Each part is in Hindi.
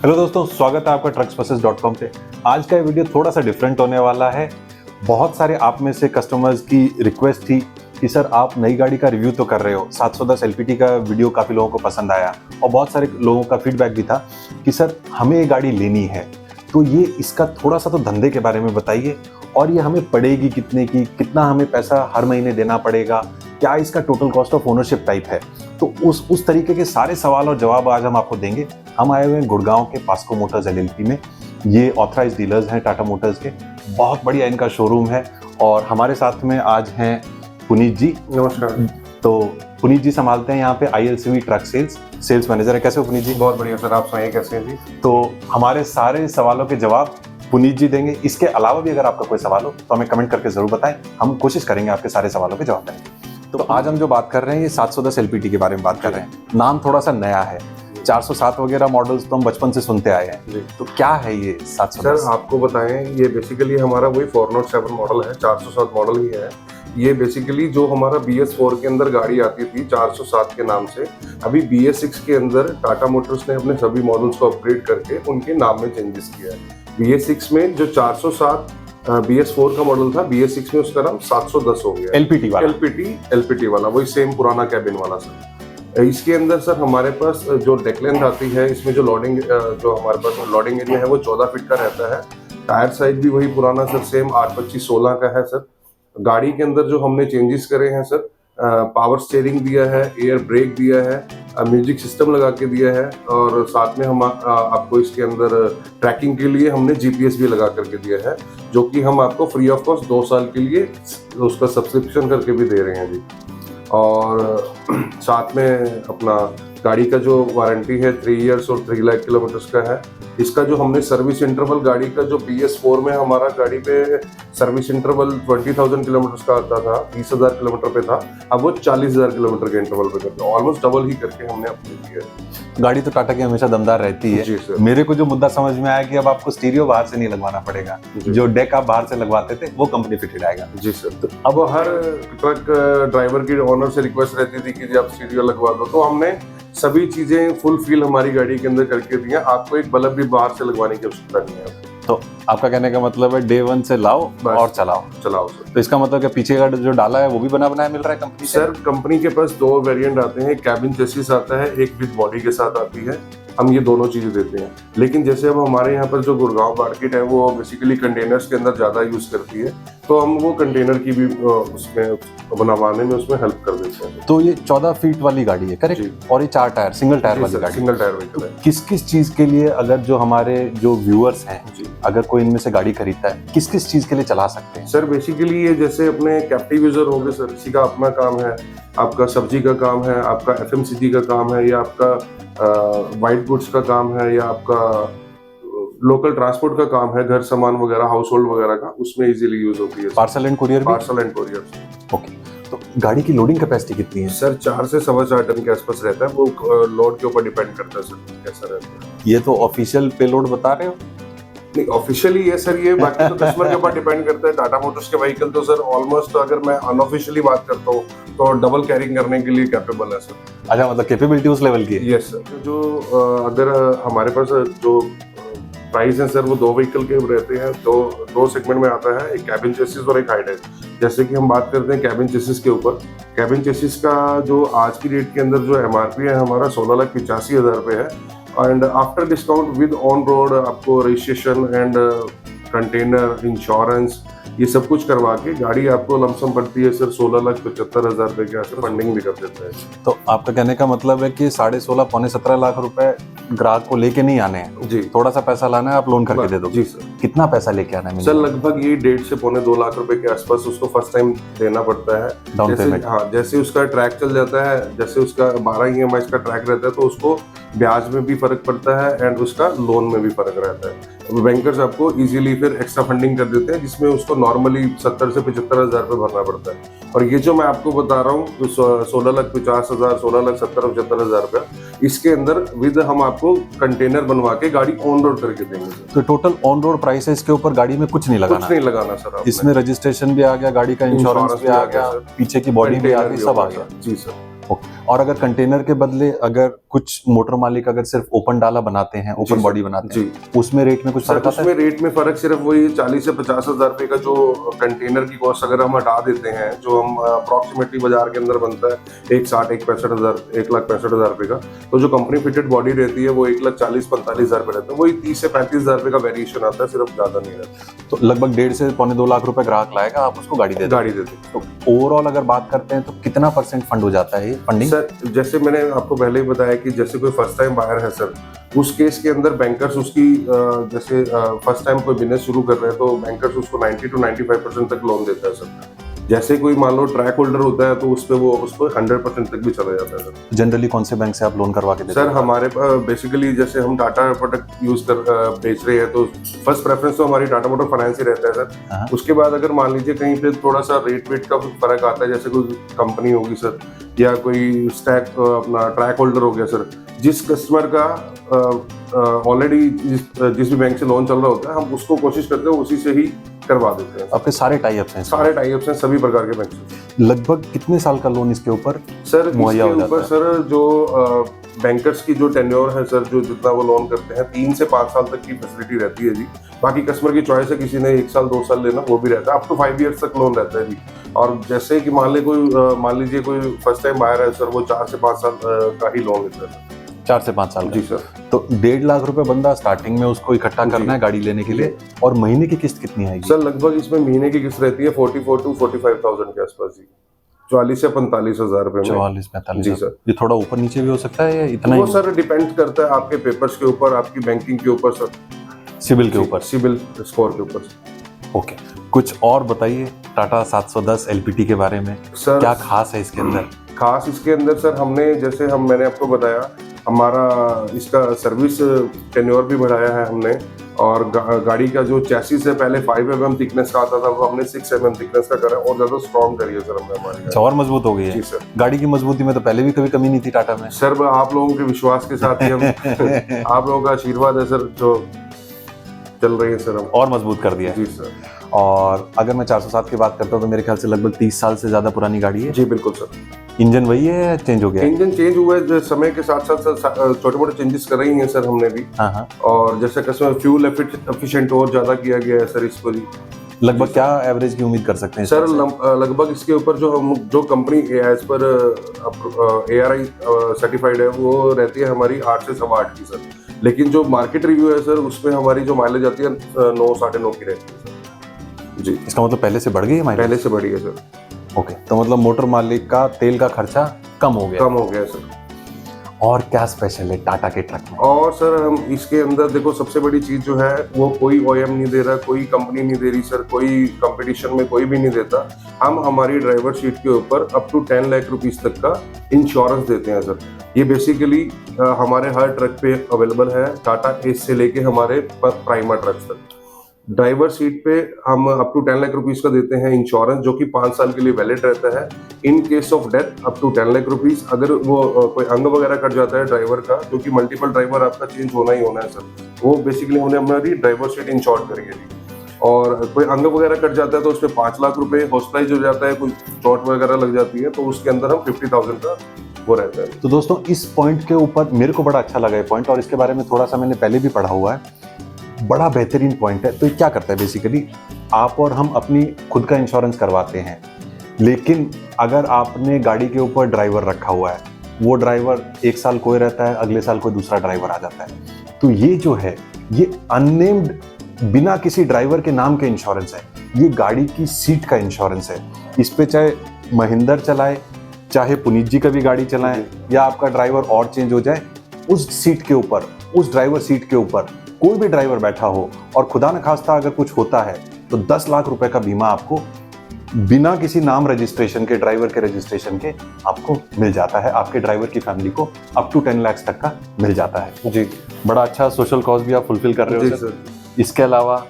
हेलो दोस्तों, स्वागत है आपका trucksbuses.com पे। आज का ये वीडियो थोड़ा सा डिफरेंट होने वाला है। बहुत सारे आप में से कस्टमर्स की रिक्वेस्ट थी कि सर आप नई गाड़ी का रिव्यू तो कर रहे हो, 710 LPT का वीडियो काफ़ी लोगों को पसंद आया और बहुत सारे लोगों का फीडबैक भी था कि सर हमें ये गाड़ी लेनी है, तो ये इसका थोड़ा सा तो धंधे के बारे में बताइए और ये हमें पड़ेगी कितने की, कितना हमें पैसा हर महीने देना पड़ेगा, क्या इसका total cost of ownership type है। तो उस तरीके के सारे सवाल और जवाब आज हम आपको देंगे। हम आए हुए हैं गुड़गांव के पास्को मोटर्स LLP में। ये ऑथराइज्ड डीलर्स हैं टाटा मोटर्स के, बहुत बढ़िया इनका शोरूम है। और हमारे साथ में आज हैं पुनीत जी। नमस्कार। तो पुनीत जी संभालते हैं यहाँ पे ILCV ट्रक सेल्स मैनेजर है। कैसे हो पुनीत जी? बहुत बढ़िया सर, आप सुनाइए कैसे हैं जी? तो हमारे सारे सवालों के जवाब पुनीत जी देंगे। इसके अलावा भी अगर आपका कोई सवाल हो तो हमें कमेंट करके जरूर बताएं, हम कोशिश करेंगे आपके सारे सवालों के जवाब देने। तो आज हम जो बात कर रहे हैं ये 710 LPT के बारे में बात कर रहे हैं। नाम थोड़ा सा नया है, 407 वगैरह मॉडल्स तो हम बचपन से सुनते आए हैं, तो क्या है ये 710? सर आपको बताएं, ये बेसिकली हमारा वही 407 मॉडल है, 407 मॉडल ही है। ये बेसिकली जो हमारा BS4 के अंदर गाड़ी आती थी 407 के नाम से, अभी BS6 के अंदर टाटा मोटर्स ने अपने सभी मॉडल्स को अपग्रेड करके उनके नाम में चेंजेस किया है। BS6 में जो 407 BS4 का मॉडल था, BS6 में उसका नाम 710 हो गया। LPT वाला वही सेम पुराना कैबिन वाला सर। इसके अंदर सर हमारे पास जो डेक लेंथ आती है, इसमें जो जो हमारे पास लॉडिंग एरिया है वो 14 फीट का रहता है। टायर साइज भी वही पुराना सर, सेम 825/16 का है सर। गाड़ी के अंदर जो हमने चेंजेस करे हैं सर, पावर स्टीयरिंग दिया है, एयर ब्रेक दिया है, म्यूजिक सिस्टम लगा के दिया है और साथ में हम आपको इसके अंदर ट्रैकिंग के लिए हमने GPS भी लगा करके दिया है, जो कि हम आपको फ्री ऑफ कॉस्ट 2 साल के लिए उसका सब्सक्रिप्शन करके भी दे रहे हैं जी। और साथ में अपना गाड़ी का जो वारंटी है 3 इयर्स और 3 लाख किलोमीटर्स का है। इसका जो हमने सर्विस इंटरवल गाड़ी का जो BS4 में हमारा गाड़ी पे सर्विस इंटरवल 20,000 किलोमीटर्स का आता था, 30,000 किलोमीटर पे था, अब वो 40,000 किलोमीटर के इंटरवल पे करते हैं। ऑलमोस्ट डबल ही करके हमने अपने दिया है। गाड़ी तो टाटा की हमेशा दमदार रहती है जी सर। मेरे को जो मुद्दा समझ में आया कि अब आपको स्टीरियो बाहर से नहीं लगवाना पड़ेगा, जो डेक आप बाहर से लगवाते थे वो कंपनी फिटेड आएगा। जी सर। तो अब हर ट्रक ड्राइवर की ओनर से रिक्वेस्ट रहती थी कि आप स्टीरियो लगवा दो, तो हमने सभी चीजें फुल फील हमारी गाड़ी के अंदर करके दी हैं। आपको एक बल्ब भी बाहर से लगवाने की आवश्यकता नहीं है। तो आपका कहने का मतलब है डे 1 से लाओ और चलाओ सर। तो इसका मतलब है पीछे का जो डाला है वो भी बना बनाया मिल रहा है कंपनी से? सर कंपनी के पास 2 वेरिएंट आते हैं, कैबिन चेसिस आता है, एक विद बॉडी के साथ आती है। हम ये दोनों चीजें देते हैं। लेकिन जैसे अब हमारे यहाँ पर जो गुड़गांव मार्केट है वो बेसिकली कंटेनर्स के अंदर ज्यादा यूज करती है, तो हम वो कंटेनर की भी उसमें बनवाने में उसमें हेल्प कर देते हैं। तो ये 14 फीट वाली गाड़ी है करेक्ट? और ये 4 टायर सिंगल टायर वाली गाड़ी, सिंगल टायर व्हीकल है। किस किस चीज के लिए, अगर जो हमारे जो व्यूअर्स हैं अगर कोई इनमें से गाड़ी खरीदता है, किस किस चीज के लिए चला सकते हैं? सर बेसिकली ये जैसे अपने कैप्टिव यूजर हो गए सर, किसी का अपना काम है, आपका सब्जी का काम है, आपका FMCG का काम है, या आपका वाइट गुड्स का काम है, या आपका लोकल ट्रांसपोर्ट का काम है, घर सामान वगैरह, हाउस होल्ड वगैरह का, उसमें इजीली यूज होती है। Parcel and courier? Parcel and courier. Okay. तो गाड़ी की लोडिंग कैपेसिटी कितनी है? सर 4 से 4.25 टन के आसपास रहता है, वो लोड के ऊपर डिपेंड करता है सर कैसा रहता है। ये तो ऑफिशियल पेलोड बता रहे हो? नहीं ऑफिशियली है सर ये, बाकी तो कस्टमर के ऊपर डिपेंड करता है। टाटा मोटर्स के व्हीकल तो सर ऑलमोस्ट, अगर मैं अनऑफिशियली बात करता हूँ तो डबल कैरिंग करने के लिए कैपेबल है सर। अच्छा, मतलब कैपेबिलिटी उस लेवल की है? Yes sir. जो अगर हमारे पास जो प्राइस है सर वो 2 व्हीकल के रहते हैं, दो सेगमेंट में आता है, एक कैबिन चेसिस और एक हाइट है। जैसे कि हम बात करते हैं कैबिन चेसिस के ऊपर, कैबिन चेसिस का जो आज की डेट के अंदर जो MRP है हमारा 16,85,000 रुपये है। And after discount with on road आपको रजिस्ट्रेशन एंड कंटेनर इंश्योरेंस ये सब कुछ करवा के गाड़ी आपको लमसम पड़ती है सर 16,75,000 रुपए के आसपास, फंडिंग भी कर देता है। तो आपका कहने का मतलब है कि 16.5 पौने 17 लाख रुपए ग्राहक को लेके नहीं आने हैं जी, थोड़ा सा पैसा लाना है, आप लोन करके दे दो जी सर। कितना पैसा लेके आना है सर? लगभग ये 1.5 से पौने 2 लाख रुपए के आसपास उसको फर्स्ट टाइम देना पड़ता है डाउन पेमेंट। हाँ, जैसे उसका ट्रैक चल जाता है, जैसे उसका 12 EMI का ट्रैक रहता है तो उसको ब्याज में भी फर्क पड़ता है एंड उसका लोन में भी फर्क रहता है। बैंकर्स आपको इजीली फिर एक्स्ट्रा फंडिंग कर देते हैं, जिसमें उसको नॉर्मली 70 से 75,000 रुपये भरना पड़ता है। और ये जो मैं आपको बता रहा हूँ 16,50,000, 16,70,75,000 रुपया, इसके अंदर विद हम आपको कंटेनर बनवा के गाड़ी ऑन रोड करके देंगे सर। तो टोटल ऑन रोड प्राइस है, इसके ऊपर गाड़ी में कुछ नहीं लगाना? कुछ नहीं लगाना सर आपने। इसमें रजिस्ट्रेशन भी आ गया, गाड़ी का इंश्योरेंस भी आ गया, पीछे की बॉडी भी आ गई, सब आ गया। जी सर। ओके। और अगर कंटेनर के बदले अगर कुछ मोटर मालिक अगर सिर्फ ओपन डाला बनाते हैं, जी ओपन सर, बॉडी बनाते जी। हैं, उसमें रेट में कुछ सर फर्क आता उसमें है? रेट में फर्क सिर्फ वही 40 से 50 हजार रुपए का जो कंटेनर की कॉस्ट अगर हम हटा देते हैं, जो हम अप्रोक्सीमेटली बाजार के अंदर बनता है 1,65,000 रुपए का, तो जो कंपनी फिटेड बॉडी रहती है वो 1,40,45,000 रुपए रहता है। वही 30 से 35,000 रुपए का वेरिएशन आता है, सिर्फ ज्यादा नहीं रहता। तो लगभग 1.5 से पौने 2 लाख रुपए ग्राहक लाएगा, आप उसको गाड़ी दे देते गाड़ी देते हैं। तो ओवरऑल अगर बात करते हैं तो कितना परसेंट फंड हो जाता है ये फंडिंग? सर जैसे मैंने आपको पहले ही बताया कि जैसे कोई फर्स्ट टाइम बायर है सर, उस केस के अंदर बैंकर्स उसकी जैसे फर्स्ट टाइम कोई बिजनेस शुरू कर रहे हैं तो बैंकर्स उसको 90 to 95% तक लोन देता है सर। जैसे कोई मान लो ट्रैक होल्डर होता है तो उस पे वो उसको 100% तक भी चला जाता है सर। जनरली कौन से बैंक से आप लोन करवा के देते सर हैं? हमारे बेसिकली जैसे हम टाटा प्रोडक्ट यूज कर बेच रहे हैं तो फर्स्ट प्रेफरेंस तो हमारी टाटा मोटर फाइनेंस ही रहता है हाँ। सर। उसके बाद अगर मान लीजिए कहीं पे थोड़ा सा रेट वेट का फर्क आता है, जैसे कोई कंपनी होगी सर या कोई स्टैक अपना ट्रैक होल्डर हो गया सर, जिस कस्टमर का ऑलरेडी जिस भी बैंक से लोन चल रहा होता है हम उसको कोशिश करते हैं उसी से ही करवा देते हैं। आपके सारे टाई अप्स हैं? सारे टाई अप्स हैं सभी प्रकार के बैंक से। लगभग कितने साल का लोन इसके ऊपर सर मुहैया हो इसके जाता ऊपर है? सर जो बैंकर्स की जो टेन्योर है सर, जो जितना वो लोन करते हैं 3 से 5 साल तक की फैसिलिटी रहती है जी। बाकी कस्टमर की चॉइस है, किसी ने 1 साल 2 साल लेना वो भी रहता है, अप टू 5 years तक लोन रहता है जी। और जैसे कि मान लीजिए कोई फर्स्ट टाइम बायर है सर, वो 4 से 5 साल का ही लोन लेता है। 4 से 5 साल का? जी सर। तो 1.5 लाख रुपए बंदा स्टार्टिंग में उसको इकट्ठा जी। करना है गाड़ी लेने के लिए, और महीने की किस्त कितनी आएगी? सर लगभग इसमें महीने की किस्त रहती है 44 to 45,000 के आसपास जी, 44 से 45,000 रुपए में। 44-45? जी सर। ये थोड़ा ऊपर नीचे भी हो सकता है या इतना वो ही? सर डिपेंड करता है आपके पेपर्स के ऊपर, आपकी बैंकिंग के ऊपर सर, सिविल के ऊपर? सिविल स्कोर के ऊपर। ओके। कुछ और बताइए टाटा 710 LPT के बारे में, सर क्या खास है इसके अंदर? खास इसके अंदर सर हमने जैसे मैंने आपको बताया हमारा इसका सर्विस टेन्योर भी बढ़ाया है हमने, और गाड़ी का जो चैसिस है पहले 5 mm थिकनेस का आता था वो हमने 6 mm थिकनेस का करा और ज्यादा स्ट्रॉन्ग करी है सर हमने हमारी अच्छा, और मजबूत हो गई है? जी सर। गाड़ी की मजबूती में तो पहले भी कभी कमी नहीं थी टाटा में? सर आप लोगों के विश्वास के साथ ही हम आप लोगों का आशीर्वाद है सर जो चल रही है सर हम। और मजबूत कर दिया है? जी सर। और अगर मैं 407 की बात करता हूँ तो मेरे ख्याल से लगभग 30 साल से ज्यादा पुरानी गाड़ी है। जी बिल्कुल सर। इंजन वही है या चेंज हो गया है? इंजन चेंज हुआ है, समय के साथ साथ छोटे मोटे चेंजेस कर रही हैं सर हमने भी। हाँ। और जैसे कस्टमर फ्यूल एफिशिएंट और ज्यादा किया गया है सर इसको जी। लगभग क्या एवरेज की उम्मीद कर सकते हैं सर इसमें? लगभग इसके ऊपर जो company as per ARI certified है वो रहती है हमारी 8 से 8.25 की सर, लेकिन जो मार्केट रिव्यू है सर उसमें हमारी जो माइलेज आती है 9 साढ़े 9 की रहती है सर जी। इसका मतलब पहले से बढ़ गई है माइलेज? पहले से बढ़ी है सर। ओके, तो मतलब मोटर मालिक का तेल का खर्चा कम हो गया? कम हो गया सर। और क्या स्पेशल है टाटा के ट्रक में? और सर हम इसके अंदर देखो सबसे बड़ी चीज जो है वो कोई OEM नहीं दे रहा, कोई कंपनी नहीं दे रही सर, कोई कंपटीशन में कोई भी नहीं देता। हम हमारी ड्राइवर सीट के ऊपर अप टू 10 लाख रुपीस तक का इंश्योरेंस देते हैं सर। ये बेसिकली हमारे हर ट्रक पे अवेलेबल है, टाटा एस से लेके हमारे प्राइमा ट्रक तक। ड्राइवर सीट पे हम अप टू 10 लाख रुपीस का देते हैं इंश्योरेंस, जो कि 5 साल के लिए वैलिड रहता है। In case of death up to 10 lakh rupees. अगर वो कोई अंग वगैरह कट जाता है ड्राइवर का, क्योंकि मल्टीपल ड्राइवर आपका चेंज होना ही होना है सर, वो बेसिकली उन्हें हमारी ड्राइवर सीट इंश्योर करेंगे जी। और कोई अंग वगैरह कट जाता है तो उसमें 5 लाख रुपए, हॉस्पिटलाइज हो जाता है, कोई चोट वगैरह लग जाती है तो उसके अंदर हम 50,000 का वो रहता है। तो दोस्तों इस पॉइंट के ऊपर मेरे को बड़ा अच्छा लगा ये पॉइंट, और इसके बारे में थोड़ा सा मैंने पहले भी पढ़ा हुआ है, बड़ा बेहतरीन पॉइंट है। तो ये क्या करता है बेसिकली, आप और हम अपनी खुद का इंश्योरेंस करवाते हैं, लेकिन अगर आपने गाड़ी के ऊपर ड्राइवर रखा हुआ है, वो ड्राइवर 1 साल कोई रहता है, अगले साल कोई दूसरा ड्राइवर आ जाता है, तो ये जो है ये अननेम्ड बिना किसी ड्राइवर के नाम के इंश्योरेंस है। ये गाड़ी की सीट का इंश्योरेंस है। इस पे चाहे महेंद्र चलाए, चाहे पुनीत जी का भी गाड़ी चलाएं, या आपका ड्राइवर और चेंज हो जाए, उस सीट के ऊपर, उस ड्राइवर सीट के ऊपर कोई भी ड्राइवर बैठा हो और खुदा न खास्ता अगर कुछ होता है तो 10 लाख रुपए का बीमा आपको बिना किसी नाम रजिस्ट्रेशन के, ड्राइवर के रजिस्ट्रेशन के आपको मिल जाता है। आपके ड्राइवर की फैमिली को अप टू 10 लाख तक का मिल जाता है जी। बड़ा अच्छा सोशल कॉज भी आप फुलफिल कर रहे हो सर। इसके अलावा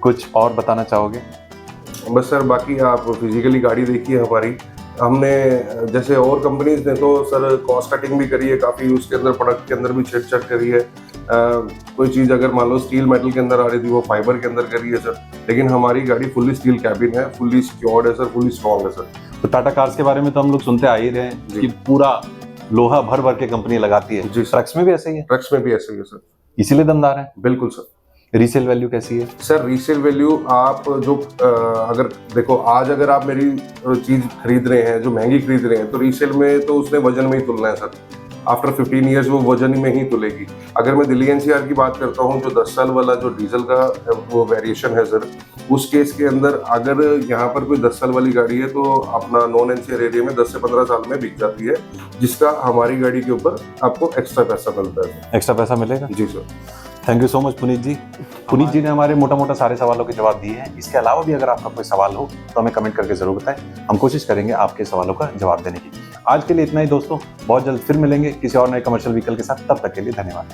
कुछ और बताना चाहोगे? बस सर बाकी आप फिजिकली गाड़ी देखिए हमारी, हमने जैसे और कंपनीज ने तो सर कॉस्ट कटिंग भी करी है काफ़ी, उसके अंदर प्रोडक्ट के अंदर भी छेड़छाड़ करी है। कोई चीज़ अगर मान लो स्टील मेटल के अंदर आ रही थी वो फाइबर के अंदर करी है सर, लेकिन हमारी गाड़ी फुल्ली स्टील कैबिन है, फुल्ली सिक्योर्ड है सर, फुल्ली स्ट्रॉन्ग है सर। तो टाटा कार्स के बारे में तो हम लोग सुनते आ ही रहे हैं जी। कि पूरा लोहा भर भर के कंपनी लगाती है। जी सर। ट्रक्स में भी ऐसे ही है, ट्रक्स में भी ऐसे ही है सर। इसीलिए दमदार है। बिल्कुल सर। रीसेल वैल्यू कैसी है? सर रीसेल वैल्यू आप जो अगर देखो, आज अगर आप मेरी चीज खरीद रहे हैं जो महंगी खरीद रहे हैं, तो रीसेल में तो उसने वजन में ही तुलना है सर। आफ्टर 15 ईयर्स वो वजन में ही तुलेगी। अगर मैं दिल्ली एनसीआर की बात करता हूँ, जो 10 साल वाला जो डीजल का वो वेरिएशन है सर, उस केस के अंदर अगर यहाँ पर कोई 10 साल वाली गाड़ी है तो अपना नॉन एनसीआर एरिया में 10 से 15 साल में बिक जाती है, जिसका हमारी गाड़ी के ऊपर आपको एक्स्ट्रा पैसा मिलता है। एक्स्ट्रा पैसा मिलेगा? जी sir. Thank you so much Puneet ji. Puneet ji ने हमारे मोटा मोटा सारे सवालों के जवाब दिए हैं। इसके अलावा भी अगर आपका कोई सवाल हो तो हमें कमेंट करके जरूर बताएं, हम कोशिश करेंगे आपके सवालों का जवाब देने की। आज के लिए इतना ही दोस्तों, बहुत जल्द फिर मिलेंगे किसी और नए कमर्शियल व्हीकल के साथ। तब तक के लिए धन्यवाद।